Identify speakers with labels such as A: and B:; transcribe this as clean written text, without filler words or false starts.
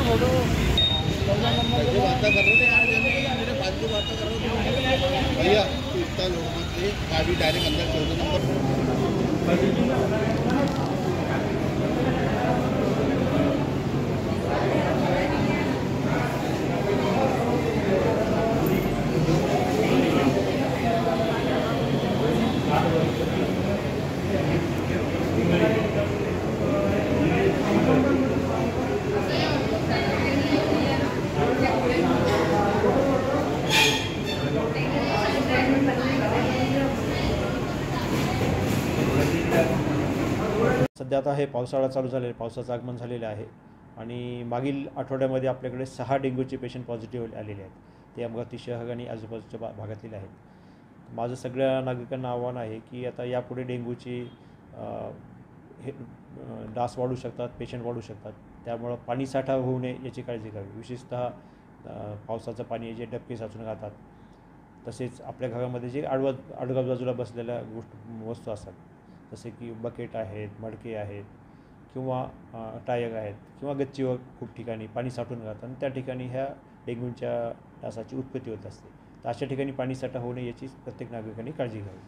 A: कैसे बातें कर रहे थे यार, मेरे फालतू बातें कर रहे थे भैया। इतना लोग मत थे, गाड़ी डायरेक्ट अंदर 14 नंबर।
B: सध्या आता हे पावसाळा चालू झालेला आहे, पावसाचं आगमन झालेलं आहे आणि मागील आठवड्यामध्ये आपल्याकडे 6 डेंग्यूचे पेशंट पॉझिटिव्ह आलेले आहेत. ते अमरावती शहर आणि आजूबाजूच्या भागातील आहेत. माझं सगळ्या नागरिकांना आव्हान आहे की आता यापुढे डेंग्यूची हे डास वाढू शकतात, पेशंट वाढू शकतात. त्यामुळं पाणी साठा होऊ नये याची काळजी घ्यावी. विशेषतः पावसाचं पाणी जे डबके साचून राहतात, तसेच आपल्या घरामध्ये जे आडबाजूला बसलेल्या वस्तू असतात, जसे की बकेट आहेत, मडके आहेत किंवा टायर आहेत किंवा गच्चीवर खूप ठिकाणी पाणी साठून राहतं आणि त्या ठिकाणी ह्या डेंग्यूच्या डासाची उत्पत्ती होत असते. तर अशा ठिकाणी पाणी साठा होऊ नये याची प्रत्येक नागरिकांनी काळजी घ्यावी.